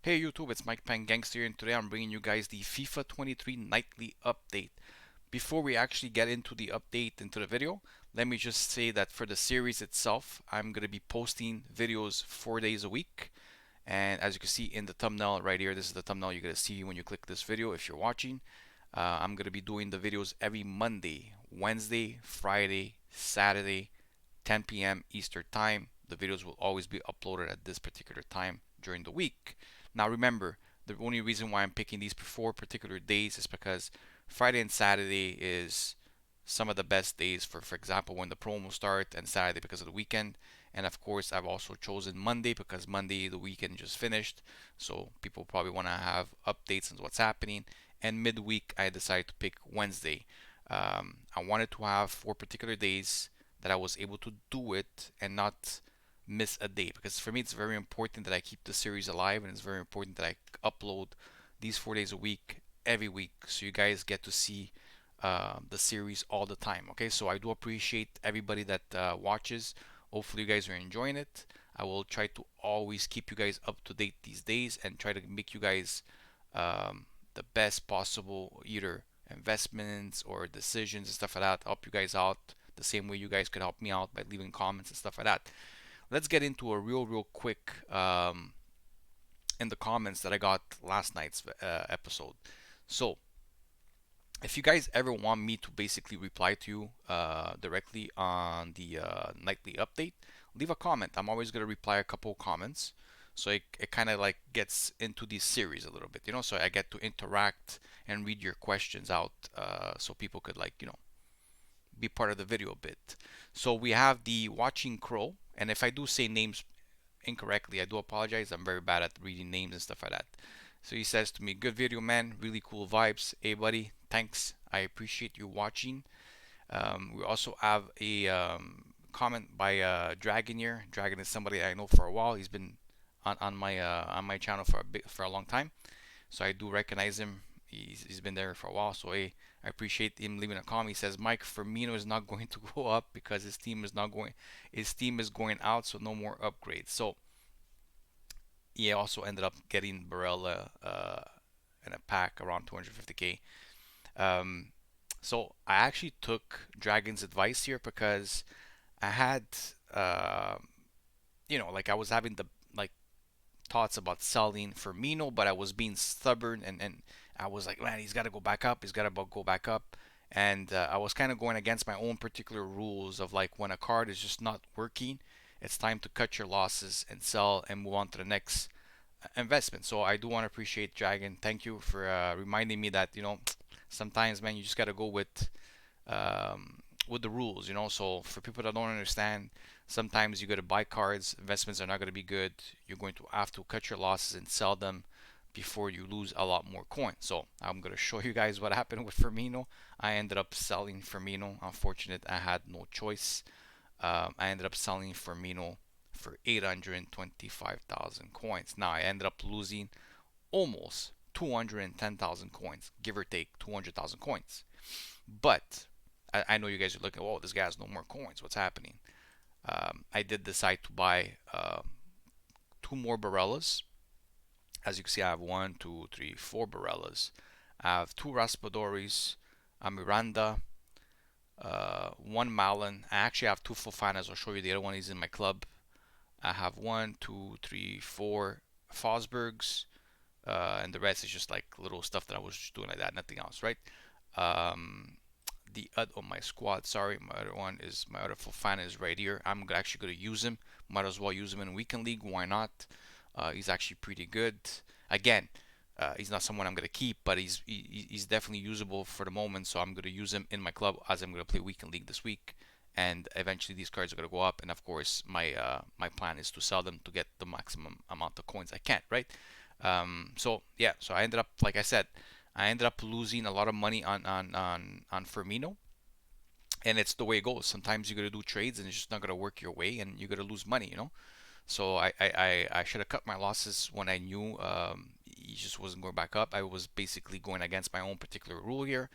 Hey YouTube, it's Mike Pang Gangster, and today I'm bringing you guys the FIFA 23 nightly update. Before we actually get into the update into the video, let me just say that for the series itself, I'm going to be posting videos 4 days a week. And as you can see in the thumbnail right here, this is the thumbnail you're going to see when you click this video if you're watching. I'm going to be doing the videos every Monday, Wednesday, Friday, Saturday, 10 p.m. Eastern Time. The videos will always be uploaded at this particular time during the week. Now remember, the only reason why I'm picking these 4 particular days is because Friday and Saturday is some of the best days for example, when the promo start, and Saturday because of the weekend. And of course, I've also chosen Monday because Monday the weekend just finished, so people probably want to have updates on what's happening. And midweek, I decided to pick Wednesday. I wanted to have 4 particular days that I was able to do it and not miss a day, because for me it's very important that I keep the series alive, and it's very important that I upload these 4 days a week every week so you guys get to see the series all the time. Okay, so I do appreciate everybody that watches. Hopefully you guys are enjoying it. I will try to always keep you guys up to date these days and try to make you guys um, the best possible either investments or decisions and stuff like that. Help you guys out the same way you guys could help me out by leaving comments and stuff like that. Let's get into a real quick in the comments that I got last night's episode. So if you guys ever want me to basically reply to you directly on the nightly update, leave a comment. I'm always going to reply a couple of comments. So it kind of like gets into the series a little bit, so I get to interact and read your questions out, so people could, like, be part of the video a bit. So we have the Watching Crow, and if I do say names incorrectly, I do apologize. I'm very bad at reading names and stuff like that. So he says to me, "Good video, man. Really cool vibes. Hey, buddy. Thanks. I appreciate you watching." We also have a comment by Dragon here. Dragon is somebody I know for a while. He's been on my channel for a long time, so I do recognize him. He's been there for a while. So hey, I appreciate him leaving a comment. He says, "Mike, Firmino is not going to go up because his team is going out, so no more upgrades." So he also ended up getting Barella in a pack around 250k. Um, so I actually took Dragon's advice here because I had, uh, like, I was having the, like, thoughts about selling Firmino, but I was being stubborn, and I was like, man, he's got to go back up. He's got to go back up. And I was kind of going against my own particular rules of, like, when a card is just not working, it's time to cut your losses and sell and move on to the next investment. So I do want to appreciate Dragon. Thank you for reminding me that, sometimes, man, you just got to go with the rules. So for people that don't understand, sometimes you got to buy cards. Investments are not going to be good. You're going to have to cut your losses and sell them before you lose a lot more coins. So I'm going to show you guys what happened with Firmino. I ended up selling Firmino. Unfortunate, I had no choice. I ended up selling Firmino for 825,000 coins. Now I ended up losing almost 210,000 coins, give or take 200,000 coins. But I know you guys are looking, oh, this guy has no more coins. What's happening? I did decide to buy 2 more Barellas. As you can see, I have 1, 2, 3, 4 Barellas. I have 2 Raspadoris, a Miranda, 1 Malin. I actually have 2 Fofanas. I'll show you the other one. He's in my club. I have 1, 2, 3, 4 Fosbergs, and the rest is just like little stuff that I was just doing like that, nothing else, right? Um, the other on my squad, sorry, my other one is my other Fofana is right here. I'm actually going to use him. Might as well use him in weekend league. Why not? He's actually pretty good. Again, he's not someone I'm going to keep, but he's definitely usable for the moment. So I'm going to use him in my club as I'm going to play weekend league this week, and eventually these cards are going to go up. And of course, my plan is to sell them to get the maximum amount of coins I can, right? So yeah, so I ended up, like I said, I ended up losing a lot of money on Firmino, and it's the way it goes. Sometimes you got to do trades, and it's just not gonna work your way, and you got to lose money. So I should have cut my losses when I knew he just wasn't going back up. I was basically going against my own particular rule here,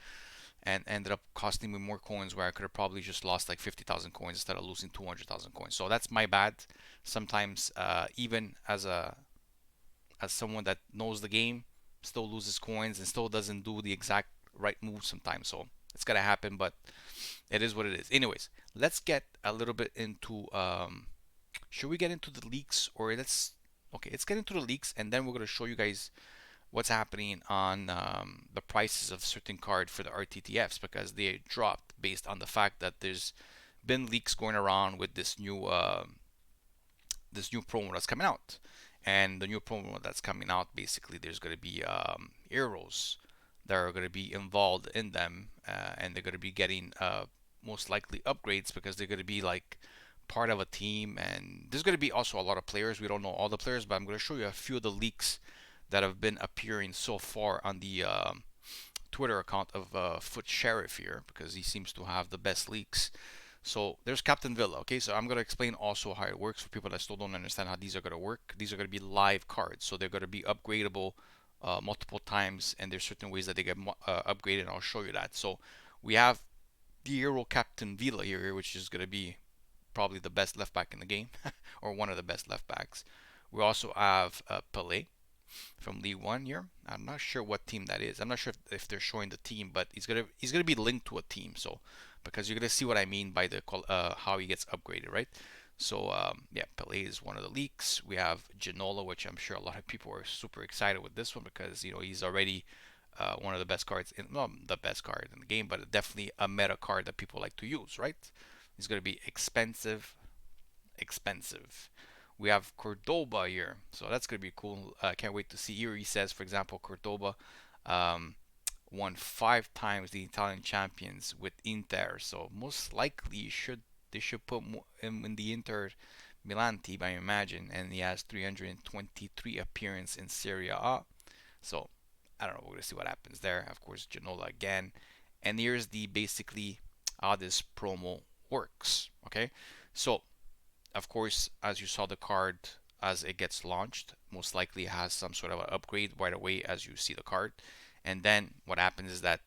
and ended up costing me more coins where I could have probably just lost like 50,000 coins instead of losing 200,000 coins. So that's my bad. Sometimes even as someone that knows the game, still loses coins and still doesn't do the exact right move sometimes. So it's gonna happen, but it is what it is. Anyways, let's get a little bit into. Should we get into the leaks or let's? Okay, let's get into the leaks and then we're gonna show you guys what's happening on the prices of certain card for the RTTFs because they dropped based on the fact that there's been leaks going around with this new promo that's coming out. And the new promo that's coming out, basically, there's going to be heroes that are going to be involved in them, and they're going to be getting most likely upgrades because they're going to be like part of a team. And there's going to be also a lot of players. We don't know all the players, but I'm going to show you a few of the leaks that have been appearing so far on the Twitter account of Foot Sheriff here because he seems to have the best leaks. So there's Captain Villa. Okay, so I'm gonna explain also how it works for people that still don't understand how these are gonna work. These are gonna be live cards, so they're gonna be upgradable multiple times, and there's certain ways that they get upgraded. And I'll show you that. So we have the Hero Captain Villa here, which is gonna be probably the best left back in the game, or one of the best left backs. We also have Pelé from League One here. I'm not sure what team that is. I'm not sure if they're showing the team, but he's gonna be linked to a team. So because you're gonna see what I mean by the how he gets upgraded, right? So yeah, Pelé is one of the leaks. We have Ginola, which I'm sure a lot of people are super excited with this one because he's already one of the best cards in well, the best card in the game, but definitely a meta card that people like to use, right? He's gonna be expensive. We have Cordoba here, so that's gonna be cool. Can't wait to see. Here he says, for example, Cordoba um, won 5 times the Italian champions with Inter, so most likely they should put him in the Inter Milan team, I imagine, and he has 323 appearance in Serie A. So I don't know. We're gonna see what happens there. Of course, Ginola again, and here's the basically how this promo works. Okay, so of course, as you saw the card as it gets launched, most likely has some sort of an upgrade right away as you see the card. And then what happens is that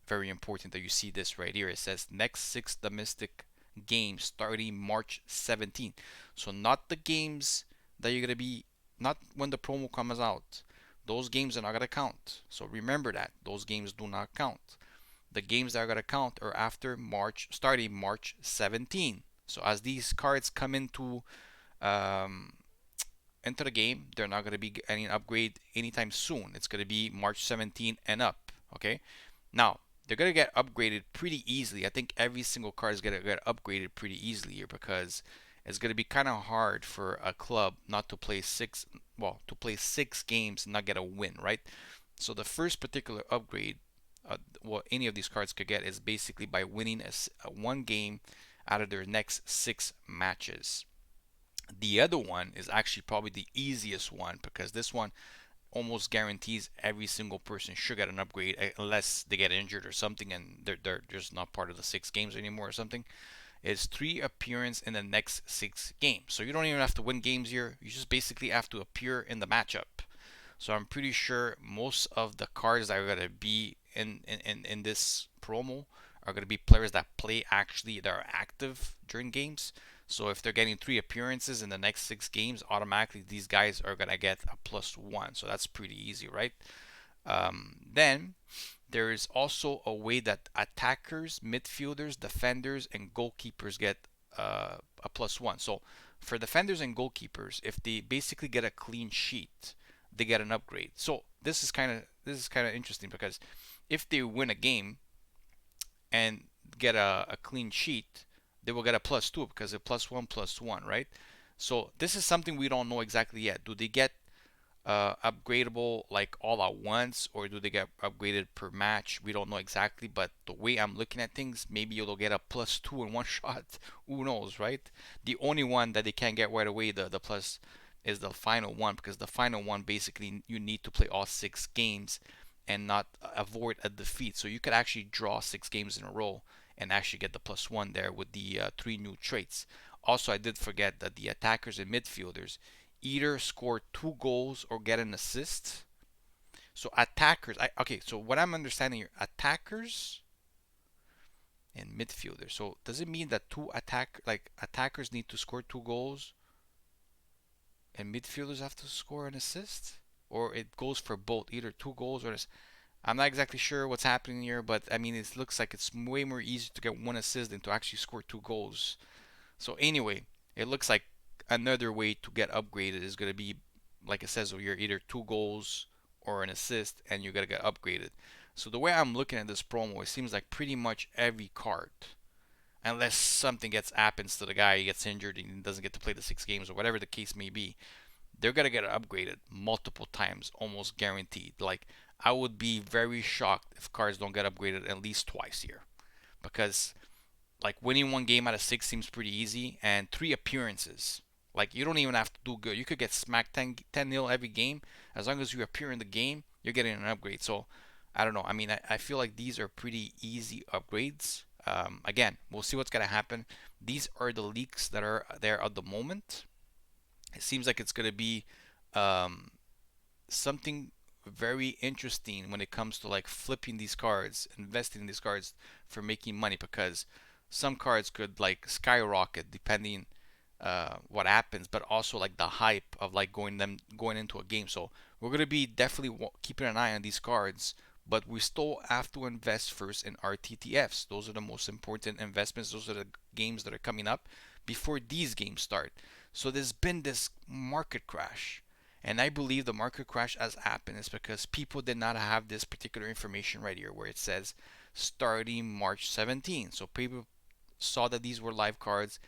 very important that you see this right here. It says next 6 domestic games starting March 17th. So not the games that you're gonna be not when the promo comes out. Those games are not gonna count. So remember that those games do not count. The games that are gonna count are after March, starting March 17th. So as these cards come um, into the game, they're not going to be getting an upgrade anytime soon. It's going to be March 17 and up. Okay. Now they're going to get upgraded pretty easily. I think every single card is going to get upgraded pretty easily here because it's going to be kind of hard for a club not to play to play 6 games and not get a win, right? So the first particular upgrade, what any of these cards could get is basically by winning a 1 game out of their next 6 matches. The other one is actually probably the easiest one because this one almost guarantees every single person should get an upgrade unless they get injured or something and they're just not part of the 6 games anymore or something. It's 3 appearance in the next 6 games. So you don't even have to win games here. You just basically have to appear in the matchup. So I'm pretty sure most of the cards that are going to be in this promo are going to be players that play actually that are active during games. So if they're getting 3 appearances in the next 6 games, automatically these guys are going to get a +1. So that's pretty easy, right? Then there is also a way that attackers, midfielders, defenders, and goalkeepers get a +1. So for defenders and goalkeepers, if they basically get a clean sheet, they get an upgrade. So this is kind of interesting because if they win a game and get a clean sheet, they will get a +2 because a +1 +1, right? So this is something we don't know exactly yet. Do they get upgradable like all at once or do they get upgraded per match? We don't know exactly, but the way I'm looking at things, maybe you'll get a +2 in one shot. Who knows, right? The only one that they can't get right away, the plus, is the final one because the final one basically you need to play all 6 games and not avoid a defeat. So you could actually draw 6 games in a row and actually get the +1 there with the 3 new traits. Also, I did forget that the attackers and midfielders either score 2 goals or get an assist. So attackers, okay. So what I'm understanding here, attackers and midfielders. So does it mean that attackers need to score 2 goals and midfielders have to score an assist, or it goes for both, either 2 goals or. I'm not exactly sure what's happening here, but I mean, it looks like it's way more easy to get 1 assist than to actually score 2 goals. So anyway, it looks like another way to get upgraded is going to be, like it says over here, either 2 goals or an assist, and you're going to get upgraded. So the way I'm looking at this promo, it seems like pretty much every card, unless something happens to the guy, he gets injured and doesn't get to play the 6 games or whatever the case may be, they're gonna get upgraded multiple times, almost guaranteed. Like, I would be very shocked if cards don't get upgraded at least twice here, because like winning 1 game out of 6 seems pretty easy, and 3 appearances. Like, you don't even have to do good. You could get smacked 10-0 every game. As long as you appear in the game, you're getting an upgrade. So, I don't know. I mean, I feel like these are pretty easy upgrades. Again, we'll see what's going to happen. These are the leaks that are there at the moment. It seems like it's going to be um, something very interesting when it comes to like flipping these cards, investing in these cards for making money, because some cards could like skyrocket depending what happens, but also like the hype of like going into a game. So we're gonna be definitely keeping an eye on these cards, but we still have to invest first in our TTFs. Those are the most important investments. Those are the games that are coming up before these games start. So there's been this market crash. And I believe the market crash has happened is because people did not have this particular information right here where it says starting March 17. So people saw that these were live cards,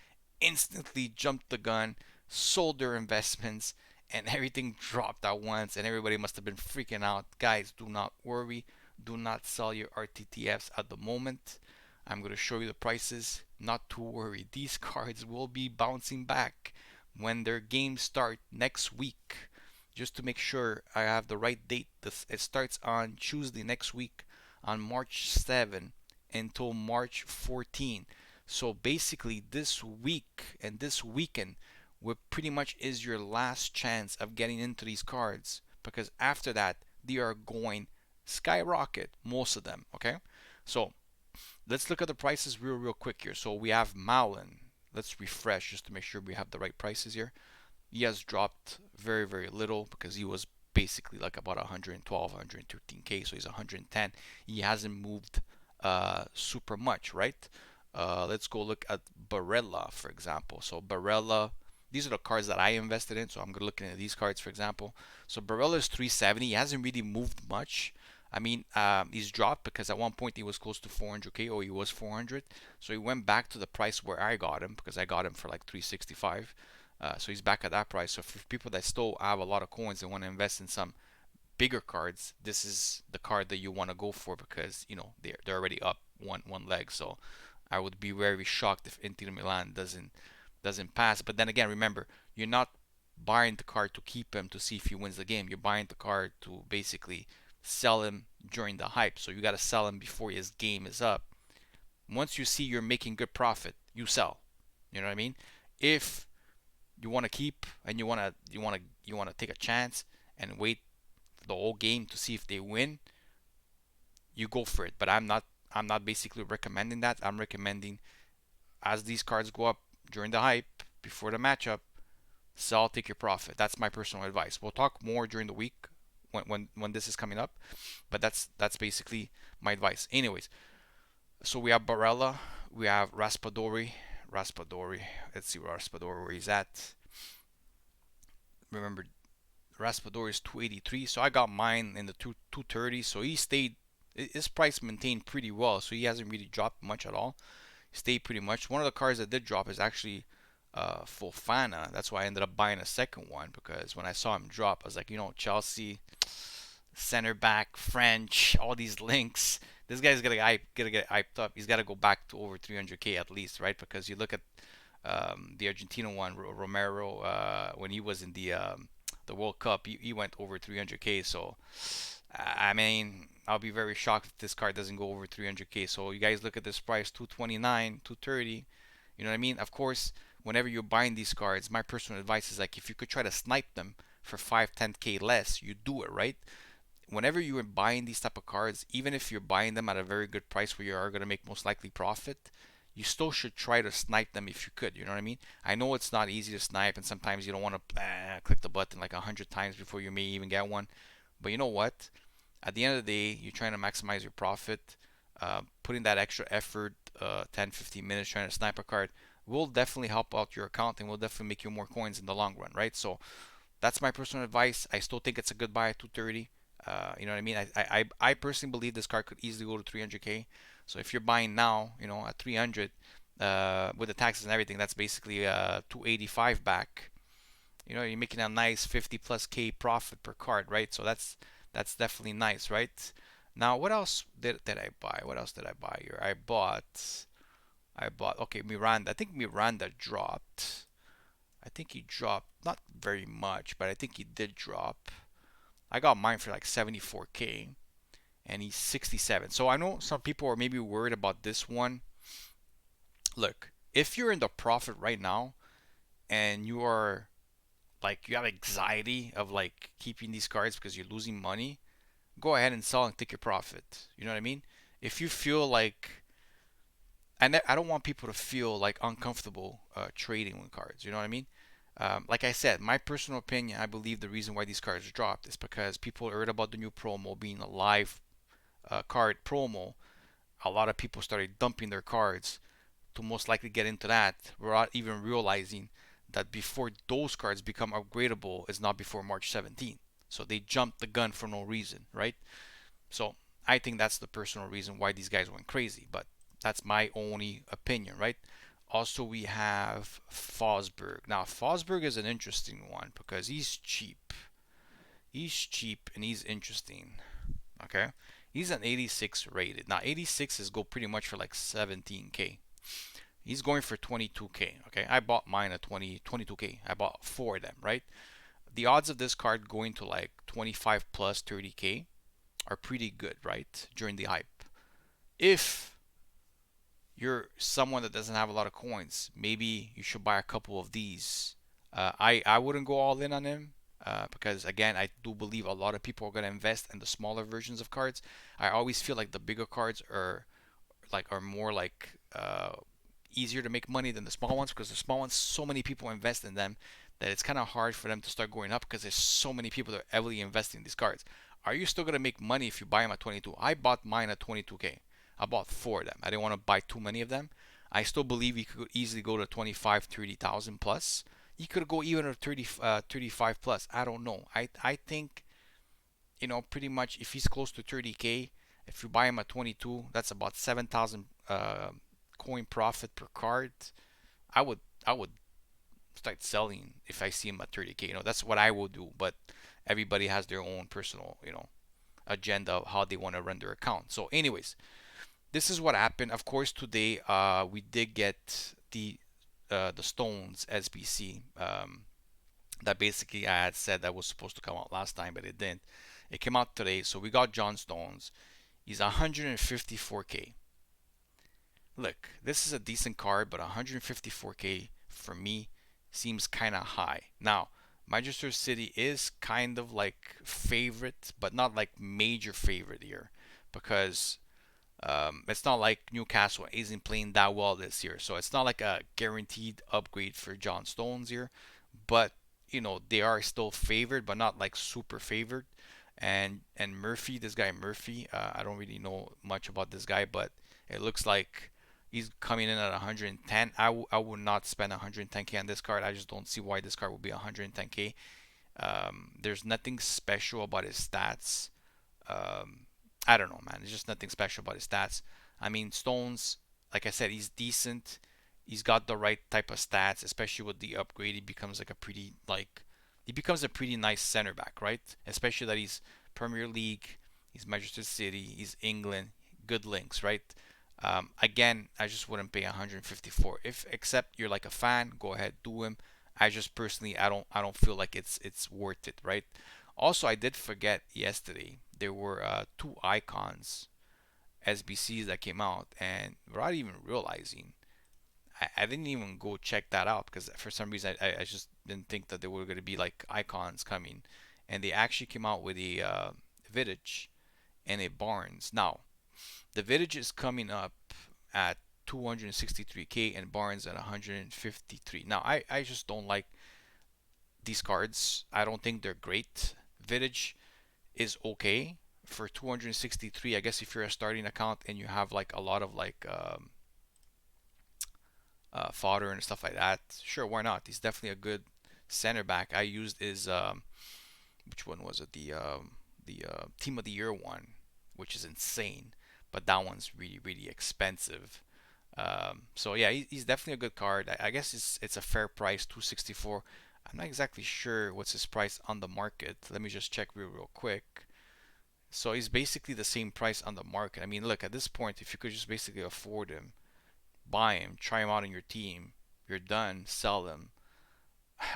instantly jumped the gun, sold their investments, and everything dropped at once. And everybody must have been freaking out. Guys, do not worry. Do not sell your RTTFs at the moment. I'm going to show you the prices. Not to worry. These cards will be bouncing back when their games start next week. Just to make sure I have the right date, it starts on Tuesday next week on March 7 until March 14. So basically, this week and this weekend, what pretty much is your last chance of getting into these cards, because after that, they are going skyrocket, most of them. Okay, so let's look at the prices real quick here. So we have Malin. Let's refresh just to make sure we have the right prices here. He has dropped very little because he was basically like about 112, 113k, so he's 110. He hasn't moved super much, right? Let's go look at Barella, for example. So Barella, these are the cards that I invested in, so I'm gonna look at these cards, for example. So Barella is 370. He hasn't really moved much. I mean, he's dropped because at one point he was close to 400k, or he was 400. So he went back to the price where I got him, because I got him for like 365. So he's back at that price. So for people that still have a lot of coins and want to invest in some bigger cards, this is the card that you want to go for, because you know they're already up one leg. So I would be very shocked if Inter Milan doesn't pass. But then again, remember, you're not buying the card to keep him to see if he wins the game. You're buying the card to basically sell him during the hype. So you got to sell him before his game is up. Once you see you're making good profit, you sell. You know what I mean? If you want to keep and you want to take a chance and wait the whole game to see if they win, you go for it. But I'm not basically recommending that. I'm recommending, as these cards go up during the hype before the matchup, sell, take your profit. That's my personal advice. We'll talk more during the week when this is coming up, but that's basically my advice. Anyways, so we have Barella, we have Raspadori. Let's see where he's at. Remember, Raspadori is 283, so I got mine in the 230. So he stayed, his price maintained pretty well, so he hasn't really dropped much at all. He stayed pretty much. One of the cards that did drop is actually Fofana. That's why I ended up buying a second one, because when I saw him drop, I was like, Chelsea center back, French, all these links. This guy's gonna get hyped up. He's got to go back to over 300k at least, right? Because you look at the Argentina one, Romero, when he was in the World Cup, he went over 300k. So I mean, I'll be very shocked if this card doesn't go over 300k. So you guys look at this price, 229, 230. You know what I mean? Of course, whenever you're buying these cards, my personal advice is like, if you could try to snipe them for 5, 10k less, you do it, right? Whenever you are buying these type of cards, even if you're buying them at a very good price where you are going to make most likely profit, you still should try to snipe them if you could. You know what I mean? I know it's not easy to snipe, and sometimes you don't want to click the button like 100 times before you may even get one. But you know what? At the end of the day, you're trying to maximize your profit. Putting that extra effort, 10, 15 minutes trying to snipe a card, will definitely help out your account and will definitely make you more coins in the long run, right? So that's my personal advice. I still think it's a good buy at 230. You know what I mean? I personally believe this card could easily go to 300k. So if you're buying now, at 300, with the taxes and everything, that's basically 285 back. You're making a nice 50 plus k profit per card, right? So that's definitely nice, right? Now, what else did I buy? What else did I buy here? I bought okay, Miranda. I think Miranda dropped. I think he dropped not very much, but I think he did drop. I got mine for like 74k and he's 67. So I know some people are maybe worried about this one. Look, if you're in the profit right now and you are like you have anxiety of like keeping these cards because you're losing money, go ahead and sell and take your profit. You know what I mean? If you feel like and I don't want people to feel like uncomfortable trading with cards. You know what I mean? Like I said, my personal opinion, I believe the reason why these cards dropped is because people heard about the new promo being a live card promo. A lot of people started dumping their cards to most likely get into that without even realizing that before those cards become upgradable is not before March 17th. So they jumped the gun for no reason, right? So I think that's the personal reason why these guys went crazy, but that's my only opinion, right? Also, we have Fosberg. Now, Fosberg is an interesting one because he's cheap. He's cheap and he's interesting. Okay, he's an 86 rated. Now, 86 is go pretty much for like 17k. He's going for 22k. Okay, I bought mine at 22k. I bought four of them, right? The odds of this card going to like 25 plus 30k are pretty good, right? During the hype. If you're someone that doesn't have a lot of coins, maybe you should buy a couple of these. I wouldn't go all in on him because again I do believe a lot of people are gonna invest in the smaller versions of cards. I always feel like the bigger cards are more like easier to make money than the small ones because the small ones so many people invest in them that it's kind of hard for them to start going up because there's so many people that are heavily investing in these cards. Are you still gonna make money if you buy them at 22? I bought mine at 22k. I bought four of them. I didn't want to buy too many of them. I still believe he could easily go to 25, 30,000 plus. He could go even to 30, 35 plus. I don't know. I think, pretty much if he's close to 30k, if you buy him at 22, that's about 7,000 coin profit per card. I would start selling if I see him at 30k. That's what I will do. But everybody has their own personal, agenda of how they want to run their account. So, anyways, this is what happened. Of course, today we did get the Stones SBC that basically I had said that was supposed to come out last time, but it didn't. It came out today, so we got John Stones. He's 154k. Look, this is a decent card, but 154k for me seems kind of high. Now, Manchester City is kind of like favorite, but not like major favorite here because it's not like Newcastle isn't playing that well this year, so it's not like a guaranteed upgrade for John Stones here. But they are still favored, but not like super favored. And Murphy, this guy Murphy, I don't really know much about this guy, but it looks like he's coming in at 110. I would not spend 110k on this card. I just don't see why this card would be 110k. There's nothing special about his stats. I don't know, man. There's just nothing special about his stats. I mean, Stones, like I said, he's decent. He's got the right type of stats, especially with the upgrade. He becomes a pretty nice center back, right? Especially that he's Premier League, he's Manchester City, he's England, good links, right? Again, I just wouldn't pay 154. If except you're like a fan, go ahead, do him. I just personally, I don't feel like it's worth it, right? Also, I did forget yesterday there were two icons SBCs that came out, and without even realizing, I didn't even go check that out because for some reason I just didn't think that there were going to be like icons coming, and they actually came out with a Vidic and a Barnes. Now, the Vidic is coming up at 263k and Barnes at 153. Now I just don't like these cards. I don't think they're great. Vintage is okay for 263. I guess if you're a starting account and you have like a lot of like fodder and stuff like that, sure, why not? He's definitely a good center back. I used his which one was it? The team of the year one, which is insane, but that one's really expensive. So yeah, he's definitely a good card. I guess it's a fair price, 264. I'm not exactly sure what's his price on the market. Let me just check real quick. So he's basically the same price on the market. I mean, look, at this point, if you could just basically afford him, buy him, try him out on your team, you're done, sell him.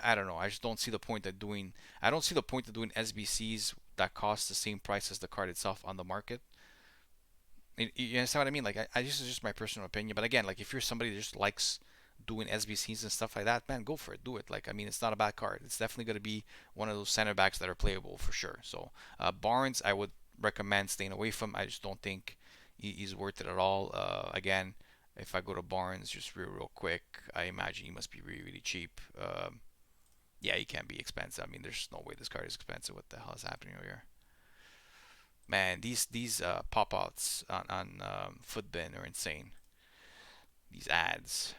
I don't know. I just don't see the point of doing. I don't see the point of doing SBCs that cost the same price as the card itself on the market. You understand what I mean? Like, this is just my personal opinion. But again, like, if you're somebody that just likes doing SBCs and stuff like that, man, go for it. Do it. Like, I mean, it's not a bad card. It's definitely going to be one of those center backs that are playable for sure. So, Barnes, I would recommend staying away from. I just don't think he's worth it at all. Again, if I go to Barnes just real quick, I imagine he must be really cheap. Yeah, he can't be expensive. I mean, there's no way this card is expensive. What the hell is happening over here? Man, these pop outs on Footbin are insane. These ads,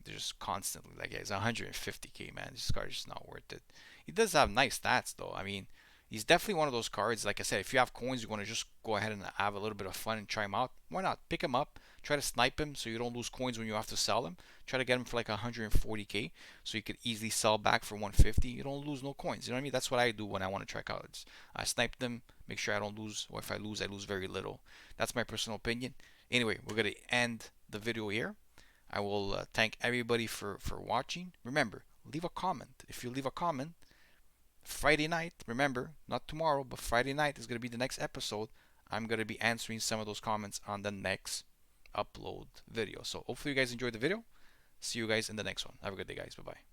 they're just constantly like, yeah, it's 150k, man. This card is just not worth it. He does have nice stats though. I mean, he's definitely one of those cards. Like I said, if you have coins, you want to just go ahead and have a little bit of fun and try him out. Why not? Pick him up, try to snipe him so you don't lose coins when you have to sell him. Try to get him for like 140k so you could easily sell back for 150. You don't lose no coins. You know what I mean? That's what I do when I want to try cards. I snipe them, make sure I don't lose, or if I lose very little. That's my personal opinion. Anyway, we're gonna end the video here. I will thank everybody for watching. Remember, leave a comment. If you leave a comment, Friday night, remember, not tomorrow, but Friday night is going to be the next episode. I'm going to be answering some of those comments on the next upload video. So hopefully you guys enjoyed the video. See you guys in the next one. Have a good day, guys. Bye-bye.